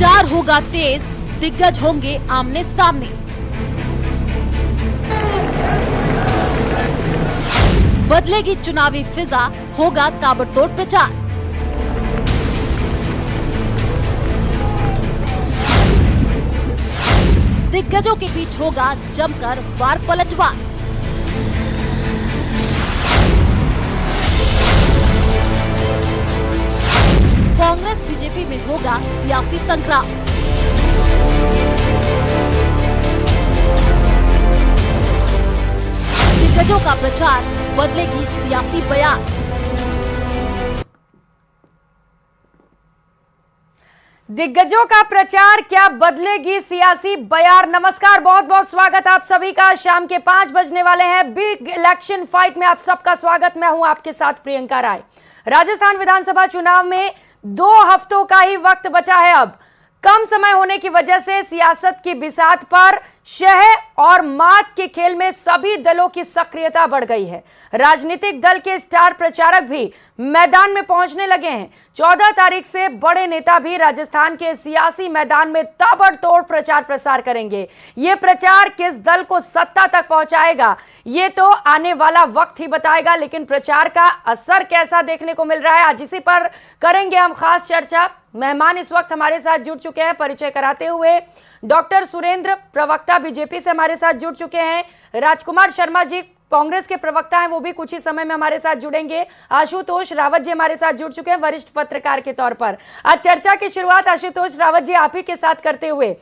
प्रचार होगा तेज, दिग्गज होंगे आमने सामने। बदलेगी चुनावी फिजा, होगा ताबड़तोड़ प्रचार। दिग्गजों के बीच होगा जमकर वार पलटवार। कांग्रेस बीजेपी में होगा सियासी संग्राम। दिग्गजों का प्रचार, बदलेगी सियासी बयान। दिग्गजों का प्रचार, क्या बदलेगी सियासी बयार। नमस्कार, बहुत बहुत स्वागत आप सभी का। शाम के 5 बजने वाले हैं। बिग इलेक्शन फाइट में आप सबका स्वागत। मैं हूं आपके साथ प्रियंका राय। राजस्थान विधानसभा चुनाव में 2 हफ्तों का ही वक्त बचा है। अब कम समय होने की वजह से सियासत की बिसात पर शह और मात के खेल में सभी दलों की सक्रियता बढ़ गई है। राजनीतिक दल के स्टार प्रचारक भी मैदान में पहुंचने लगे हैं। 14 तारीख से बड़े नेता भी राजस्थान के सियासी मैदान में ताबड़तोड़ प्रचार प्रसार करेंगे। ये प्रचार किस दल को सत्ता तक पहुंचाएगा, ये तो आने वाला वक्त ही बताएगा, लेकिन प्रचार का असर कैसा देखने को मिल रहा है, आज इसी पर करेंगे हम खास चर्चा। मेहमान इस वक्त हमारे साथ जुड़ चुके हैं। परिचय कराते हुए डॉक्टर सुरेंद्र, प्रवक्ता बीजेपी से हमारे साथ जुड़ चुके हैं। राजकुमार शर्मा जी कांग्रेस के प्रवक्ता हैं, वो भी कुछ ही समय में हमारे साथ जुड़ेंगे। आशुतोष रावत जी हमारे साथ जुड़ चुके हैं वरिष्ठ पत्रकार के तौर पर। आज चर्चा की शुरुआत आशुतोष रावत जी आप ही के साथ करते हुए,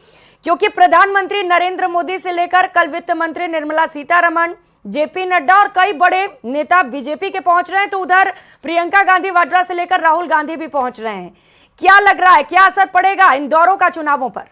क्योंकि प्रधानमंत्री नरेंद्र मोदी से लेकर कल वित्त मंत्री निर्मला सीतारमण, जेपी नड्डा और कई बड़े नेता बीजेपी के पहुंच रहे हैं, तो उधर प्रियंका गांधी वाड्रा से लेकर राहुल गांधी भी पहुंच रहे हैं। क्या लग रहा है, क्या असर पड़ेगा इन दौरों का चुनावों पर?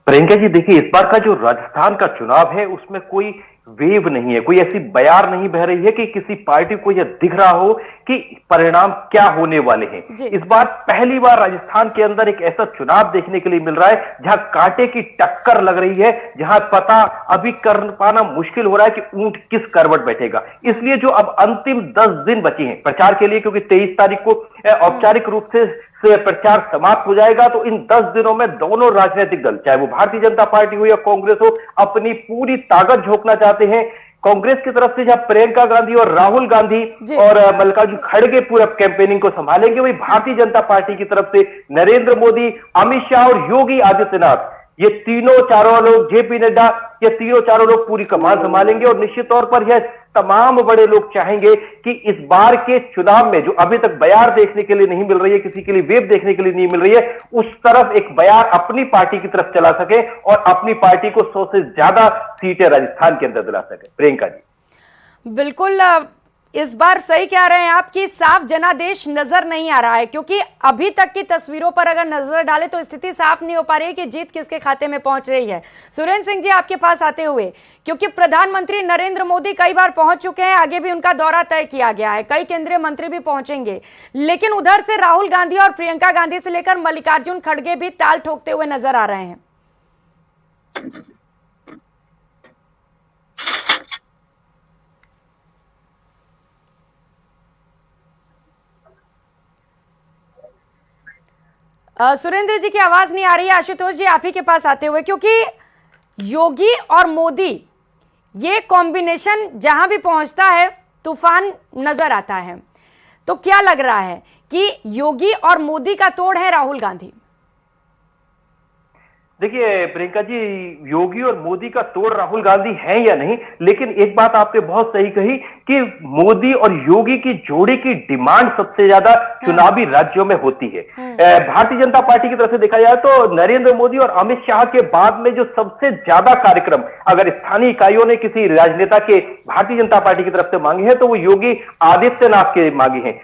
प्रियंका जी देखिए, इस बार का जो राजस्थान का चुनाव है उसमें कोई वेव नहीं है, कोई ऐसी बयार नहीं बह रही है कि किसी पार्टी को यह दिख रहा हो कि परिणाम क्या होने वाले हैं। इस बार पहली बार राजस्थान के अंदर एक ऐसा चुनाव देखने के लिए मिल रहा है जहां कांटे की टक्कर लग रही है, जहां पता अभी कर पाना मुश्किल हो रहा है कि ऊंट किस करवट बैठेगा। इसलिए जो अब अंतिम 10 दिन बचे हैं प्रचार के लिए, क्योंकि 23 तारीख को औपचारिक रूप से प्रचार समाप्त हो जाएगा, तो इन 10 दिनों में दोनों राजनीतिक दल, चाहे वो भारतीय जनता पार्टी हो या कांग्रेस हो, अपनी पूरी ताकत झोंकना चाहते हैं। कांग्रेस की तरफ से जहां प्रियंका गांधी और राहुल गांधी और मल्लिकार्जुन खड़गे पूरा कैंपेनिंग को संभालेंगे, वही भारतीय जनता पार्टी की तरफ से नरेंद्र मोदी, अमित शाह और योगी आदित्यनाथ, ये तीनों चारों लोग, जेपी नड्डा, ये तीनों चारों लोग पूरी कमान संभालेंगे। और निश्चित तौर पर यह तमाम बड़े लोग चाहेंगे कि इस बार के चुनाव में जो अभी तक बयार देखने के लिए नहीं मिल रही है, किसी के लिए वेव देखने के लिए नहीं मिल रही है, उस तरफ एक बयार अपनी पार्टी की तरफ चला सके और अपनी पार्टी को 100 से ज्यादा सीटें राजस्थान के अंदर दिला सके। प्रियंका जी बिल्कुल, इस बार सही कह रहे हैं आप कि साफ जनादेश नजर नहीं आ रहा है, क्योंकि अभी तक की तस्वीरों पर अगर नजर डालें तो स्थिति साफ नहीं हो पा रही है कि जीत किसके खाते में पहुंच रही है। सुरेंद्र सिंह जी आपके पास आते हुए, क्योंकि प्रधानमंत्री नरेंद्र मोदी कई बार पहुंच चुके हैं, आगे भी उनका दौरा तय किया गया है, कई केंद्रीय मंत्री भी पहुंचेंगे, लेकिन उधर से राहुल गांधी और प्रियंका गांधी से लेकर मल्लिकार्जुन खड़गे भी ताल ठोकते हुए नजर आ रहे हैं। सुरेंद्र जी की आवाज नहीं आ रही है। आशुतोष जी आप ही के पास आते हुए, क्योंकि योगी और मोदी ये कॉम्बिनेशन जहां भी पहुंचता है तूफान नजर आता है, तो क्या लग रहा है कि योगी और मोदी का तोड़ है राहुल गांधी? देखिए प्रियंका जी, योगी और मोदी का तोड़ राहुल गांधी है या नहीं, लेकिन एक बात आपने बहुत सही कही कि मोदी और योगी की जोड़ी की डिमांड सबसे ज्यादा चुनावी राज्यों में होती है। भारतीय जनता पार्टी की तरफ से देखा जाए तो नरेंद्र मोदी और अमित शाह के बाद में जो सबसे ज्यादा कार्यक्रम अगर स्थानीय इकाइयों ने किसी राजनेता के भारतीय जनता पार्टी की तरफ से मांगे हैं तो वो योगी आदित्यनाथ के मांगे हैं।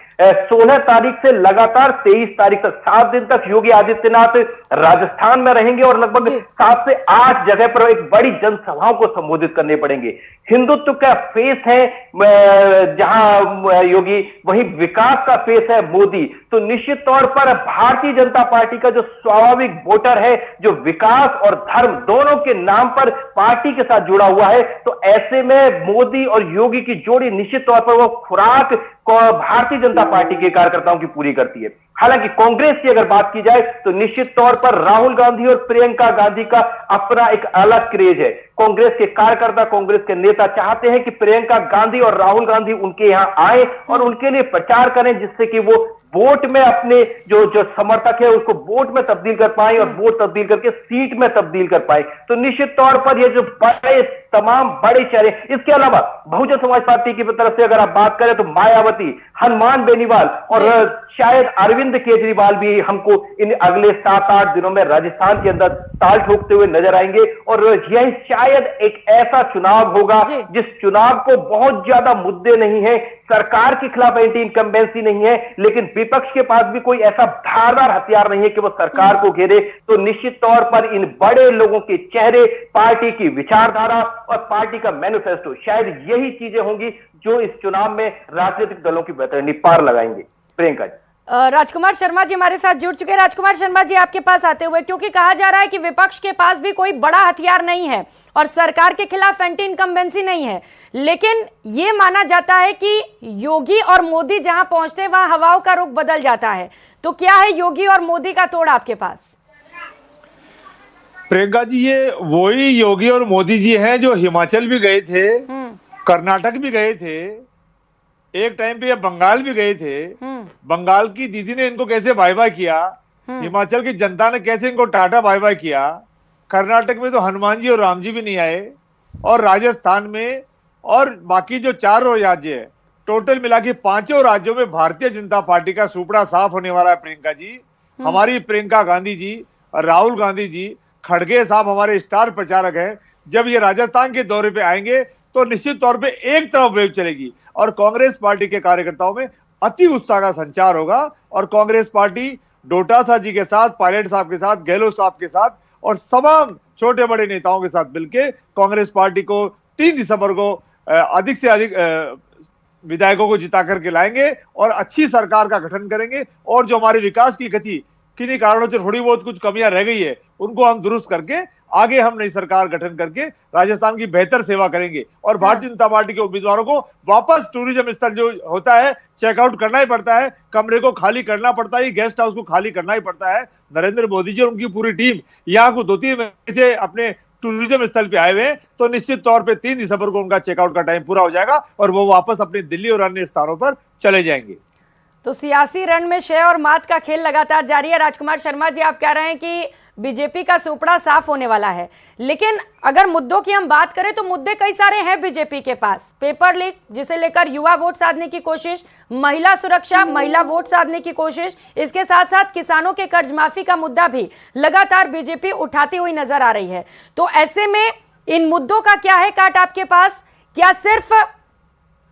16 तारीख से लगातार 23 तारीख तक 7 दिन तक योगी आदित्यनाथ राजस्थान में रहेंगे और लगभग 7 से 8 जगह पर एक बड़ी जनसभाओं को संबोधित करने पड़ेंगे। हिंदुत्व का फेस है जहां योगी, वहीं विकास का फेस है मोदी। तो निश्चित तौर पर भारतीय जनता पार्टी का जो स्वाभाविक वोटर है, जो विकास और धर्म दोनों के नाम पर पार्टी के साथ जुड़ा हुआ है, तो ऐसे में मोदी मायावती और योगी की जोड़ी निश्चित तौर पर वो खुराक भारतीय जनता पार्टी के कार्यकर्ताओं की पूरी करती है। हालांकि कांग्रेस की अगर बात की जाए तो निश्चित तौर पर राहुल गांधी और प्रियंका गांधी का अपना एक अलग क्रेज है। कांग्रेस के कार्यकर्ता, कांग्रेस के नेता चाहते हैं कि प्रियंका गांधी और राहुल गांधी उनके यहां आए और उनके लिए प्रचार करें, जिससे कि वो वोट में अपने जो समर्थक है उसको वोट में तब्दील कर पाए और वोट तब्दील करके सीट में तब्दील कर पाए। तो निश्चित तौर पर ये जो तमाम बड़े चेहरे, इसके अलावा बहुजन समाज पार्टी की तरफ से अगर आप बात करें तो मायावती, हनुमान बेनीवाल और शायद अरविंद केजरीवाल भी हमको इन अगले 7-8 दिनों में राजस्थान के अंदर ताल ठोकते हुए नजर आएंगे। और यही शायद एक ऐसा चुनाव होगा जिस चुनाव को बहुत ज्यादा मुद्दे नहीं है, सरकार के खिलाफ एंटी इनकम्बेंसी नहीं है, लेकिन विपक्ष के पास भी कोई ऐसा धारदार हथियार नहीं है कि वो सरकार को घेरे। तो निश्चित तौर पर इन बड़े लोगों के चेहरे, पार्टी की विचारधारा और पार्टी का मैनिफेस्टो, शायद यही चीजें होंगी जो इस चुनाव में राजनीतिक दलों की बेहतरीन पार लगाएंगे। प्रियंका जी। राजकुमार शर्मा जी हमारे साथ जुड़ चुके हैं। राजकुमार शर्मा जी, आपके पास आते हुए, क्योंकि कहा जा रहा है कि विपक्ष के पास भी कोई बड़ा हथियार नहीं है और सरकार के खिलाफ एंटी इनकम्बेंसी नहीं है, लेकिन ये माना जाता है कि योगी और मोदी जहां पहुंचते हैं वहां हवाओं का रुख बदल जाता है। तो क्या है योगी और मोदी का तोड़ आपके पास? प्रियंका जी, ये वही योगी और मोदी जी हैं जो हिमाचल भी गए थे, कर्नाटक भी गए थे, एक टाइम पे ये बंगाल भी गए थे। बंगाल की दीदी ने इनको कैसे बाय बाय किया, हिमाचल की जनता ने कैसे इनको टाटा बाय बाय किया, कर्नाटक में तो हनुमान जी और राम जी भी नहीं आए, और राजस्थान में और बाकी जो 4 राज्य है, टोटल मिला के 5 राज्यों में भारतीय जनता पार्टी का सुपड़ा साफ होने वाला है। प्रियंका जी, हमारी प्रियंका गांधी जी और राहुल गांधी जी, खड़गे साहब हमारे स्टार प्रचारक हैं। जब ये राजस्थान के दौरे पे आएंगे तो निश्चित तौर पे एक तरफ वेव चलेगी और कांग्रेस पार्टी के कार्यकर्ताओं में अति उत्साह का संचार होगा। और कांग्रेस पार्टी डोटासरा जी के साथ, पायलट साहब के साथ, गहलोत साहब के साथ और तमाम छोटे बड़े नेताओं के साथ मिलकर कांग्रेस पार्टी को 3 दिसंबर को अधिक से अधिक विधायकों को जिता करके लाएंगे और अच्छी सरकार का गठन करेंगे। और जो हमारे विकास की गति किन्हीं कारणों से थोड़ी बहुत कुछ कमियां रह गई है, उनको हम दुरुस्त करके आगे हम नई सरकार गठन करके राजस्थान की बेहतर सेवा करेंगे। और भारतीय जनता पार्टी के उम्मीदवारों को वापस टूरिज्म स्थल जो होता है चेकआउट करना ही पड़ता है, कमरे को खाली करना पड़ता है, गेस्ट हाउस को खाली करना ही पड़ता है। नरेंद्र मोदी जी और उनकी पूरी टीम यहाँ को 2-3 महीने से अपने टूरिज्म स्थल पे आए हुए हैं, तो निश्चित तौर पे 3 दिसंबर को उनका चेकआउट का टाइम पूरा हो जाएगा और वो वापस अपनी दिल्ली और अन्य स्थानों पर चले जाएंगे। तो सियासी रण में शय और मात का खेल लगातार जारी है। राजकुमार शर्मा जी, आप कह रहे हैं कि बीजेपी का सुपड़ा साफ होने वाला है, लेकिन अगर मुद्दों की हम बात करें तो मुद्दे कई सारे हैं बीजेपी के पास। पेपर लीक जिसे लेकर युवा वोट साधने की कोशिश, महिला सुरक्षा, महिला वोट साधने की कोशिश, इसके साथ साथ किसानों के कर्ज माफी का मुद्दा भी लगातार बीजेपी उठाती हुई नजर आ रही है। तो ऐसे में इन मुद्दों का क्या है काट आपके पास? क्या सिर्फ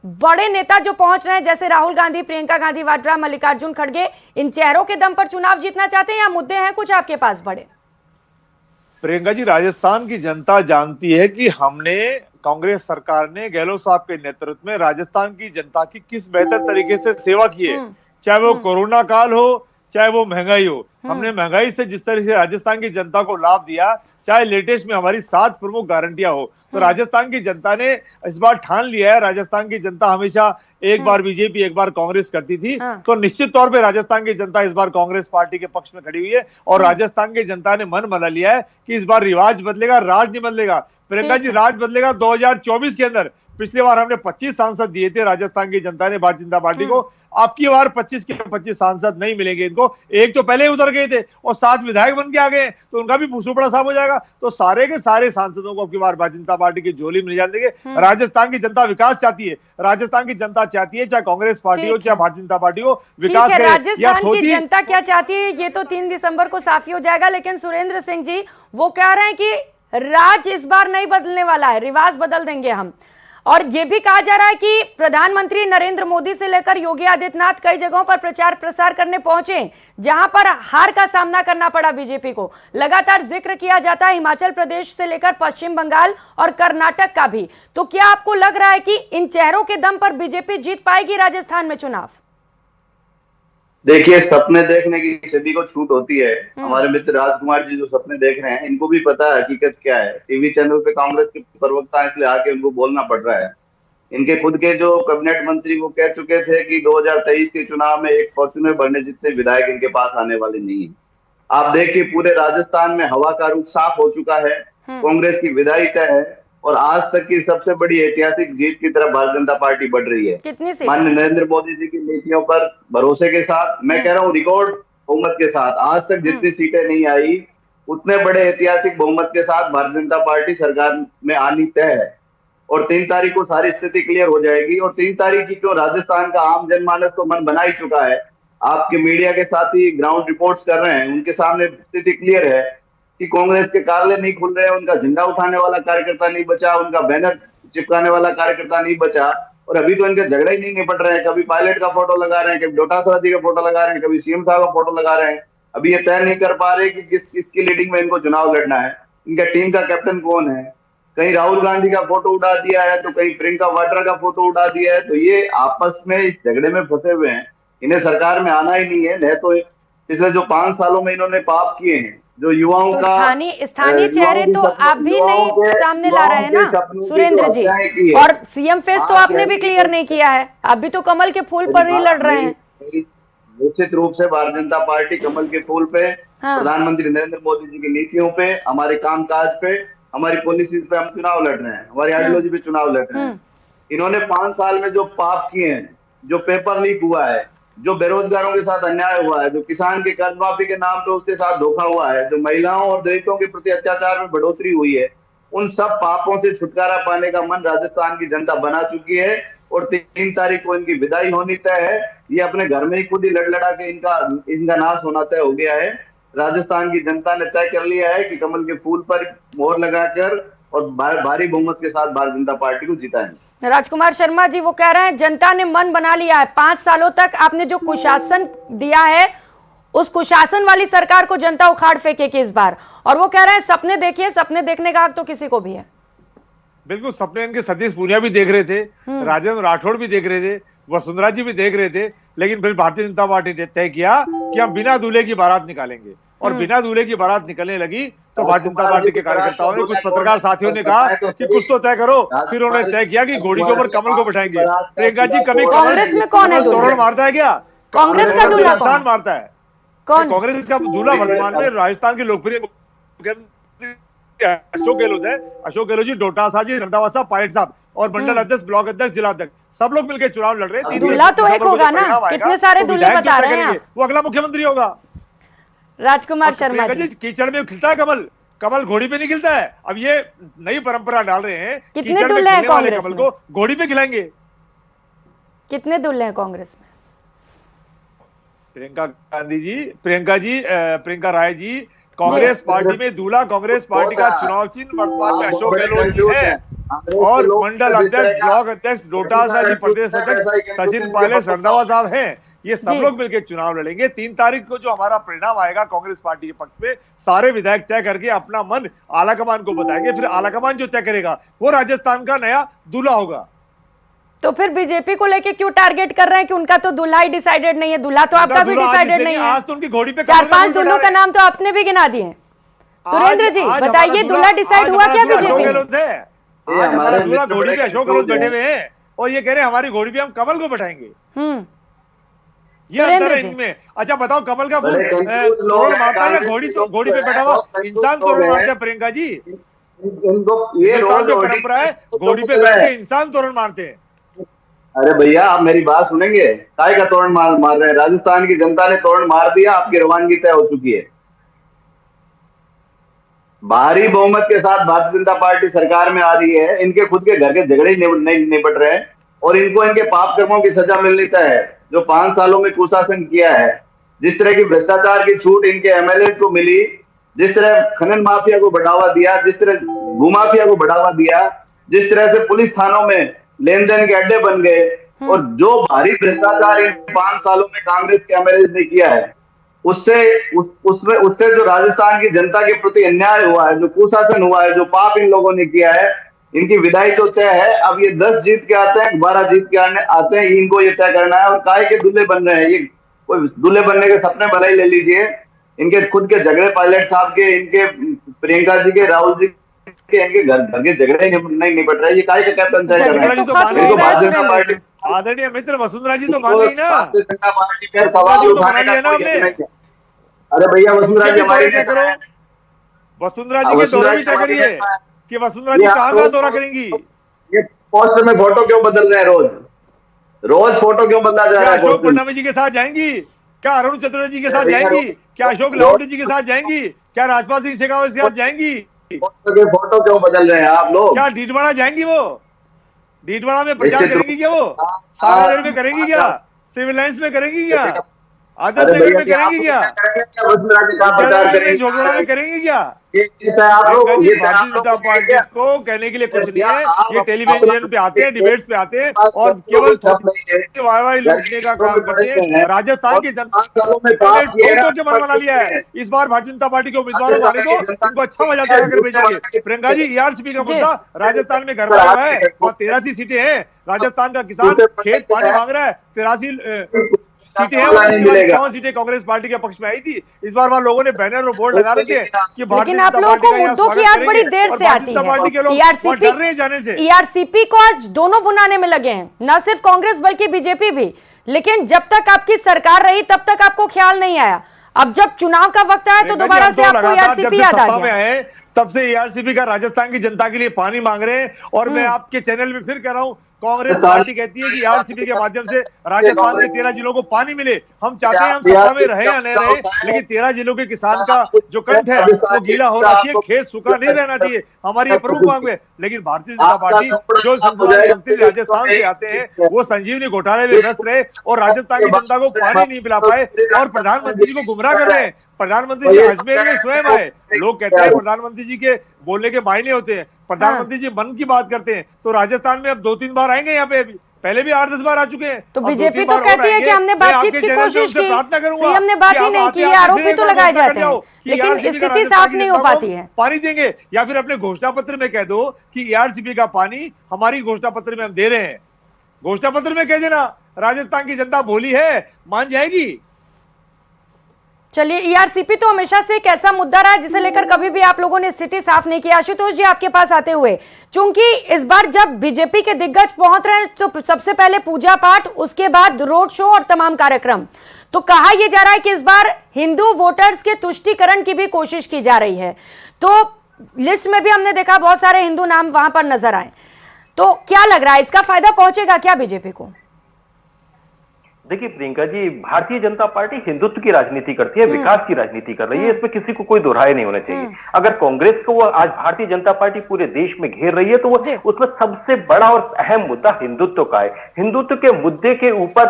बड़े नेता जो पहुंच रहे हैं जैसे राहुल गांधी, प्रियंका गांधी वाड्रा, मल्लिकार्जुन खड़गे, इन चेहरों के दम पर चुनाव जीतना चाहते हैं या मुद्दे हैं कुछ आपके पास बड़े? प्रियंका जी, राजस्थान की जनता जानती है कि हमने, कांग्रेस सरकार ने गहलोत साहब के नेतृत्व में राजस्थान की जनता की किस बेहतर तरीके से सेवा की है। चाहे वो कोरोना काल हो, चाहे वो महंगाई हो, हमने महंगाई से जिस तरह से राजस्थान की जनता को लाभ दिया, चाहे लेटेस्ट में हमारी 7 प्रमुख गारंटियां हो, तो राजस्थान की जनता ने इस बार ठान लिया है। राजस्थान की जनता हमेशा एक बार बीजेपी एक बार कांग्रेस करती थी, तो निश्चित तौर पे राजस्थान की जनता इस बार कांग्रेस पार्टी के पक्ष में खड़ी हुई है और राजस्थान की जनता ने मन बना लिया है कि इस बार रिवाज बदलेगा, राज नहीं बदलेगा। प्रियंका जी, राज बदलेगा 2024 के अंदर। पिछले बार हमने 25 सांसद दिए थे राजस्थान की जनता ने भारतीय जनता पार्टी को, आपकी बार 25 के 25 सांसद नहीं मिलेंगे इनको। एक तो पहले ही उतर गए थे और 7 विधायक बन के आ गए, तो उनका भी सुपड़ा साफ हो जाएगा। तो सारे के सारे सांसदों को आपकी बार भारतीय जनता पार्टी की झोली में जाने देंगे। राजस्थान की जनता विकास चाहती है, राजस्थान की जनता चाहती है, चाहे कांग्रेस पार्टी हो चाहे भारतीय जनता पार्टी हो, विकास करे। राजस्थान की जनता क्या चाहती है ये तो 3 दिसंबर को साफ ही हो जाएगा, लेकिन सुरेंद्र सिंह जी वो कह रहे हैं कि राज इस बार नहीं बदलने वाला है, रिवाज बदल देंगे हम। और ये भी कहा जा रहा है कि प्रधानमंत्री नरेंद्र मोदी से लेकर योगी आदित्यनाथ कई जगहों पर प्रचार प्रसार करने पहुंचे जहां पर हार का सामना करना पड़ा बीजेपी को। लगातार जिक्र किया जाता है हिमाचल प्रदेश से लेकर पश्चिम बंगाल और कर्नाटक का भी। तो क्या आपको लग रहा है कि इन चेहरों के दम पर बीजेपी जीत पाएगी राजस्थान में चुनाव? देखिए, सपने देखने की सभी को छूट होती है। हमारे मित्र राजकुमार जी जो सपने देख रहे हैं, इनको भी पता है हकीकत क्या है। टीवी चैनल पे कांग्रेस के प्रवक्ता इसलिए आके उनको बोलना पड़ रहा है। इनके खुद के जो कैबिनेट मंत्री वो कह चुके थे कि 2023 के चुनाव में एक फॉर्च्यूनर बनने जितने विधायक इनके पास आने वाले नहीं है। आप देखिए पूरे राजस्थान में हवा का रुख साफ हो चुका है, कांग्रेस की विदाई तय है और आज तक की सबसे बड़ी ऐतिहासिक जीत की तरफ भारतीय जनता पार्टी बढ़ रही है। माननीय नरेंद्र मोदी जी की नीतियों पर भरोसे के साथ, मैं कह रहा हूँ रिकॉर्ड बहुमत के साथ, आज तक जितनी सीटें नहीं आई उतने बड़े ऐतिहासिक बहुमत के साथ भारतीय जनता पार्टी सरकार में आनी तय है और 3 तारीख को सारी स्थिति क्लियर हो जाएगी। और 3 तारीख की क्यों, राजस्थान का आम जनमानस तो मन बना ही चुका है, आपके मीडिया के साथ ही ग्राउंड रिपोर्ट्स कर रहे हैं, उनके सामने स्थिति क्लियर है कि कांग्रेस के कार्यालय नहीं खुल रहे हैं, उनका झंडा उठाने वाला कार्यकर्ता नहीं बचा, उनका बैनर चिपकाने वाला कार्यकर्ता नहीं बचा और अभी तो इनके झगड़े ही नहीं निपट रहे हैं। कभी पायलट का फोटो लगा रहे हैं, कभी डोटासरा जी का फोटो लगा रहे हैं, कभी सीएम साहब का फोटो लगा रहे हैं। अभी ये तय नहीं कर पा रहे कि किसकी लीडिंग में इनको चुनाव लड़ना है, इनका टीम का कैप्टन कौन है। कहीं राहुल गांधी का फोटो उड़ा दिया है तो कहीं प्रियंका वाड्रा का फोटो उड़ा दिया है, तो ये आपस में इस झगड़े में फंसे हुए हैं, इन्हें सरकार में आना ही नहीं है। नहीं तो पिछले जो 5 सालों में इन्होंने पाप किए हैं, जो युवाओं तो का स्थानीय चेहरे तो आप भी नहीं सामने ला रहे हैं ना सुरेंद्र जी, और सीएम फेस तो आपने भी क्लियर नहीं किया है, आप भी तो कमल के फूल पर ही लड़ रहे हैं। निश्चित रूप से भारतीय जनता पार्टी कमल के फूल पे, प्रधानमंत्री नरेंद्र मोदी जी की नीतियों पे, हमारे कामकाज पे, हमारी पॉलिसीज पे हम चुनाव लड़ रहे हैं, हमारी आइडियोलॉजी पे चुनाव लड़ रहे हैं। इन्होंने 5 साल में जो पाप किए हैं, जो पेपर लीक हुआ है, जो बेरोजगारों के साथ अन्याय हुआ है, जो किसान के कर्ज माफी के नाम पे उसके साथ धोखा हुआ है, जो महिलाओं और दलितों के प्रति अत्याचार में बढ़ोतरी हुई है, उन सब पापों से छुटकारा पाने का मन राजस्थान की जनता बना चुकी है और 3 तारीख को इनकी विदाई होनी तय है। ये अपने घर में ही खुद ही लड़ लड़ा के इनका नाश होना तय हो गया है। राजस्थान की जनता ने तय कर लिया है कि कमल के फूल पर मोहर लगाकर और भारी बहुमत के साथ भारतीय जनता पार्टी को जिताएंगे। राजकुमार शर्मा जी वो कह रहे हैं जनता ने मन बना लिया है, 5 सालों तक आपने जो कुशासन दिया है उस कुशासन वाली सरकार को जनता उखाड़ फेंकेगी इस बार, और वो कह रहे हैं सपने देखिए, सपने देखने का हक तो किसी को भी है। बिल्कुल, सपने इनके सतीश पूनिया भी देख रहे थे, राजेंद्र राठौड़ भी देख रहे थे, वसुंधरा जी भी देख रहे थे, लेकिन फिर भारतीय जनता पार्टी ने तय किया कि हम बिना दूल्हे की बारात निकालेंगे और बिना दूल्हे की बारात निकलने लगी तो भारतीय जनता पार्टी के कार्यकर्ताओं ने, कुछ पत्रकार साथियों ने कहा कि कुछ तो तय करो। फिर उन्होंने तय किया कि घोड़ी के ऊपर कमल को बैठाएंगे। प्रियंका जी, कभी कांग्रेस में कौन है तोरण मारता है क्या? कांग्रेस का दूल्हा कौन मारता है? कौन? कांग्रेस का दूल्हा वर्तमान में राजस्थान के लोकप्रिय अशोक गहलोत है। अशोक गहलोत जी, डोटासरा जी, रंधावा साहब, पायलट साहब और मंडल अध्यक्ष, ब्लॉक अध्यक्ष, जिला अध्यक्ष, सब लोग मिलकर चुनाव लड़ रहे हैं। दूल्हा तो एक होगा ना, कितने सारे दूल्हे बता रहे हैं आप? वो अगला मुख्यमंत्री होगा। राजकुमार शर्मा जी, कीचड़ में खिलता है कमल, कमल घोड़ी पे नहीं खिलता है। अब ये नई परंपरा डाल रहे हैं, कितने दूल्हे हैं कांग्रेस कमल को घोड़ी पे खिलाएंगे। कितने दूल्हे हैं कांग्रेस में? प्रियंका राय जी, कांग्रेस पार्टी में दूल्हा कांग्रेस पार्टी का चुनाव चिन्ह वर्तमान में अशोक गहलोत जी है और मंडल अध्यक्ष, ब्लॉक अध्यक्ष, डोटासरा जी प्रदेश अध्यक्ष सचिन पायलट, रंधावा साहब हैं। ये सब लोग मिलकर चुनाव लड़ेंगे। 3 तारीख को जो हमारा परिणाम आएगा कांग्रेस पार्टी के पक्ष में, सारे विधायक तय करके अपना मन आलाकमान को बताएंगे, फिर आलाकमान जो तय करेगा वो राजस्थान का नया दूल्हा होगा। तो फिर बीजेपी को लेके क्यों टारगेट कर रहे हैं कि उनका तो दूल्हा ही डिसाइडेड नहीं है? दूल्हा तो आपका भी डिसाइडेड नहीं है। आज तो उनकी घोड़ी पे 4-5 दूल्हों का नाम तो आपने भी गिना दिए। सुरेंद्र जी बताइए, दूल्हा डिसाइड हुआ क्या बीजेपी में? हमारा दूल्हा घोड़ी पे अशोक गहलोत बैठे हुए हैं और ये कह रहे हैं हमारी घोड़ी पे हम कमल को बैठाएंगे। ये अंतर है इनमें। अच्छा बताओ, कमल का फूल तोरण मारता है, घोड़ी पे बैठा हुआ इंसान तोरण मारता है? प्रियंका जी, ये परंपरा है, घोड़ी पे बैठ के इंसान तोरण मारते हैं। अरे भैया, आप मेरी बात सुनेंगे? काय का तोरण मार रहे हैं? राजस्थान की जनता ने तोरण मार दिया, आपकी रवानगी तय हो चुकी है। भारी बहुमत के साथ भारतीय जनता पार्टी सरकार में आ रही है। इनके खुद के घर के झगड़े नहीं निपट रहे हैं और इनको इनके पाप कर्मों की सजा मिलनी तय है। जो 5 सालों में कुशासन किया है, जिस तरह की भ्रष्टाचार की छूट इनके एमएलए को मिली, जिस तरह खनन माफिया को बढ़ावा दिया, जिस तरह भूमाफिया को बढ़ावा दिया, जिस तरह से पुलिस थानों में लेन देन के अड्डे बन गए और जो भारी भ्रष्टाचार इन 5 सालों में कांग्रेस के एमएलए ने किया है, उससे जो राजस्थान की जनता के प्रति अन्याय हुआ है, जो कुशासन हुआ है, जो पाप इन लोगों ने किया है, इनकी विदाई तो तय है। अब ये 10 जीत के आते हैं, 12 जीत के आते हैं, इनको ये तय करना है। और काय के दूल्हे बन रहे हैं? ये कोई दूल्हे बनने के सपने भले ही ले लीजिए। इनके खुद के झगड़े पायलट साहब के, इनके प्रियंका जी के, राहुल जी इनके घर के झगड़े नहीं निपट रहे, ये काय का क्या पंचायत कर रहे हैं? तो खत्म हो गया भारतीय जनता पार्टी, आदरणीय मित्र वसुंधरा जी तो मान गई ना, भारतीय जनता पार्टी पर सवाल उठाने का कोई हक नहीं है। अरे भैया वसुंधरा जी हमारे नेता हैं। वसुंधरा जी के दौरे भी तय करिए कि वसुंधरा जी कहाँ दौरा करेंगी। ये पोस्टर में फोटो क्यों बदल रहे हैं? रोज फोटो क्यों बदला जा रहा है? अशोक फडणवीस जी के साथ जाएंगी क्या? अरुण चतुर्वेदी जी के साथ जाएंगी क्या? अशोक लाहोटी जी के साथ जाएंगी क्या? राजपाल सिंह शेखावत के साथ जाएंगी? फोटो क्यों बदल रहे हैं आप लोग? क्या डीडवाड़ा जाएंगी? वो डीडवाड़ा में प्रचार करेंगी क्या? वो सारादेर में करेंगी क्या? सिविल लाइन्स में करेंगी क्या? आदर्श नगर में करेंगी क्या? झोपड़ा में करेंगी क्या? भारतीय जनता पार्टी को कहने के लिए कुछ नहीं है। ये टेलीविजन पे आते हैं, डिबेट्स पे आते हैं और केवल वाई लूटने का काम करते हैं। राजस्थान की जनता के मन बना लिया है। इस बार भारतीय जनता पार्टी के उम्मीदवारों को आने दो, उनको अच्छा मजा चला कर भेजेंगे। प्रियंका जी, ईआरसीपी का मुद्दा राजस्थान में गरमा हुआ है और 83 सीटें हैं। राजस्थान का किसान खेत पानी मांग रहा है। 83 सीटें हैं, 54 सीटें कांग्रेस पार्टी के पक्ष में आई थी। इस बार वहां लोगों ने बैनर और बोर्ड लगा रखे कि लेकिन आप लोगों को मुद्दों की याद बड़ी देर से आती है। ईआरसीपी को आज दोनों बुनाने में लगे हैं, न सिर्फ कांग्रेस बल्कि बीजेपी भी। लेकिन जब तक आपकी सरकार रही तब तक आपको ख्याल नहीं आया। अब जब चुनाव का वक्त आया तो दोबारा से आपको ईआरसीपी याद आ गया। तब से ईआरसीपी का राजस्थान की जनता के लिए पानी मांग रहे हैं। और मैं आपके चैनल में फिर कह रहा हूं, कांग्रेस पार्टी कहती है कि ईआरसीपी के माध्यम से राजस्थान के 13 जिलों को पानी मिले। हम चाहते हैं हम सत्ता में रहे या नहीं रहे, लेकिन 13 जिलों के किसान का जो कंठ है वो गीला होना चाहिए, खेत सूखा नहीं रहना चाहिए। हमारी ये प्रमुख मांग है। लेकिन भारतीय जनता पार्टी जो संसदीय मंत्री राजस्थान से आते हैं वो संजीवनी घोटाले में व्यस्त रहे और राजस्थान की जनता को पानी नहीं पिला पाए और प्रधानमंत्री जी को गुमराह कर रहे हैं। प्रधानमंत्री जी अजमेर में स्वयं आए। लोग कहते हैं प्रधानमंत्री जी के बोलने के मायने होते हैं। प्रधानमंत्री जी मन की बात करते हैं तो राजस्थान में अब 2-3 बार आएंगे। यहाँ पे पहले भी 8-10 बार आ चुके हैं। तो बीजेपी तो कहती है कि हमने बातचीत की कोशिश की, सीएम ने बात ही नहीं की, आरोप ही तो लगाए जाते हैं, लेकिन स्थिति साफ नहीं हो पाती है। पानी देंगे या फिर अपने घोषणा पत्र में कह दो कि ईआरसीपी का पानी हमारी घोषणा पत्र में हम दे रहे हैं। घोषणा पत्र में कह देना, राजस्थान की जनता भोली है, मान जाएगी। चलिए, ईआरसीपी तो हमेशा से एक ऐसा मुद्दा रहा है जिसे लेकर कभी भी आप लोगों ने स्थिति साफ नहीं की। आशुतोष जी, आपके पास आते हुए, चूंकि इस बार जब बीजेपी के दिग्गज पहुंच रहे हैं तो सबसे पहले पूजा पाठ, उसके बाद रोड शो और तमाम कार्यक्रम, तो कहा यह जा रहा है कि इस बार हिंदू वोटर्स के तुष्टीकरण की भी कोशिश की जा रही है। तो लिस्ट में भी हमने देखा बहुत सारे हिंदू नाम वहां पर नजर आए। तो क्या लग रहा है, इसका फायदा पहुंचेगा क्या बीजेपी को? देखिए प्रियंका जी, भारतीय जनता पार्टी हिंदुत्व की राजनीति करती है, विकास की राजनीति कर रही है, इसमें किसी को कोई दोहराए नहीं होना चाहिए। अगर कांग्रेस को वो आज भारतीय जनता पार्टी पूरे देश में घेर रही है तो वो उसमें सबसे बड़ा और अहम मुद्दा हिंदुत्व का है। हिंदुत्व के मुद्दे के ऊपर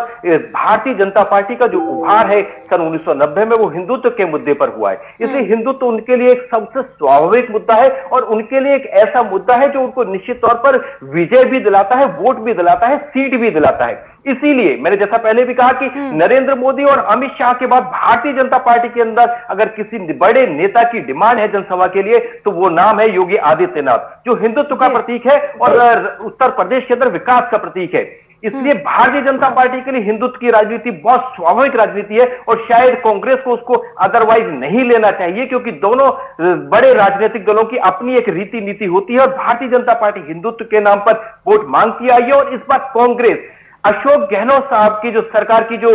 भारतीय जनता पार्टी का जो उभार है सन 1990 में वो हिंदुत्व के मुद्दे पर हुआ है। इसलिए हिंदुत्व उनके लिए एक सबसे स्वाभाविक मुद्दा है और उनके लिए एक ऐसा मुद्दा है जो उनको निश्चित तौर पर विजय भी दिलाता है, वोट भी दिलाता है, सीट भी दिलाता है। इसीलिए मैंने जैसा पहले भी कहा कि नरेंद्र मोदी और अमित शाह के बाद भारतीय जनता पार्टी के अंदर अगर किसी बड़े नेता की डिमांड है जनसभा के लिए तो वो नाम है योगी आदित्यनाथ, जो हिंदुत्व का प्रतीक है और उत्तर प्रदेश के अंदर विकास का प्रतीक है। इसलिए भारतीय जनता पार्टी के लिए हिंदुत्व की राजनीति बहुत स्वाभाविक राजनीति है और शायद कांग्रेस को उसको अदरवाइज नहीं लेना चाहिए, क्योंकि दोनों बड़े राजनीतिक दलों की अपनी एक रीति नीति होती है और भारतीय जनता पार्टी हिंदुत्व के नाम पर वोट मांगती आई है। और इस बार कांग्रेस अशोक गहलोत साहब की जो सरकार की जो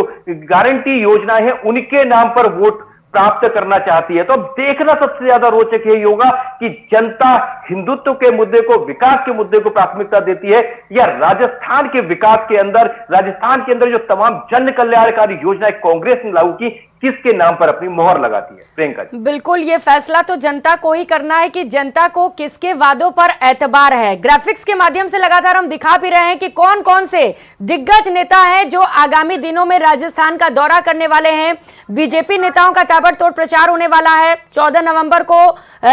गारंटी योजना है उनके नाम पर वोट प्राप्त करना चाहती है। तो अब देखना सबसे ज्यादा रोचक यही होगा कि जनता हिंदुत्व के मुद्दे को, विकास के मुद्दे को प्राथमिकता देती है या राजस्थान के विकास के अंदर, राजस्थान के अंदर जो तमाम जन कल्याणकारी योजनाएं कांग्रेस ने लागू की, किसके नाम पर अपनी मोहर लगाती है। प्रियंका जी, बिल्कुल, ये फैसला तो जनता को ही करना है कि जनता को किसके वादों पर एतबार है। ग्राफिक्स के माध्यम से लगातार हम दिखा भी रहे हैं कि कौन कौन से दिग्गज नेता हैं जो आगामी दिनों में राजस्थान का दौरा करने वाले हैं। बीजेपी नेताओं का ताबड़तोड़ प्रचार होने वाला है। 14 नवंबर को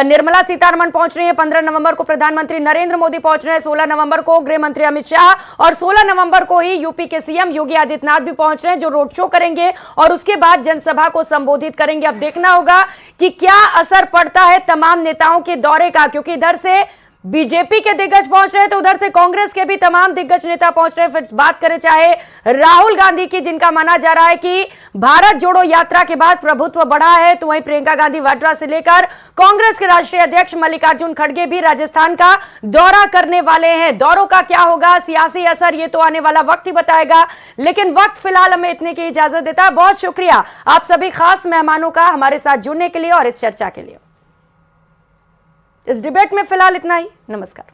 निर्मला सीतारमण पहुंच रही है, 15 नवंबर को प्रधानमंत्री नरेंद्र मोदी पहुंच रहे हैं, 16 नवंबर को गृह मंत्री अमित शाह और 16 नवंबर को ही यूपी के सीएम योगी आदित्यनाथ भी पहुंच रहे हैं, जो रोड शो करेंगे और उसके बाद जनसभा को संबोधित करेंगे। अब देखना होगा कि क्या असर पड़ता है तमाम नेताओं के दौरे का, क्योंकि इधर से बीजेपी के दिग्गज पहुंच रहे हैं तो उधर से कांग्रेस के भी तमाम दिग्गज नेता पहुंच रहे हैं। फिर बात करें चाहे राहुल गांधी की, जिनका माना जा रहा है कि भारत जोड़ो यात्रा के बाद प्रभुत्व बढ़ा है, तो वहीं प्रियंका गांधी वाड्रा से लेकर कांग्रेस के राष्ट्रीय अध्यक्ष मल्लिकार्जुन खड़गे भी राजस्थान का दौरा करने वाले हैं। दौरों का क्या होगा सियासी असर, ये तो आने वाला वक्त ही बताएगा, लेकिन वक्त फिलहाल हमें इतने की इजाजत देता है। बहुत शुक्रिया आप सभी खास मेहमानों का हमारे साथ जुड़ने के लिए और इस चर्चा के लिए। इस डिबेट में फिलहाल इतना ही। नमस्कार।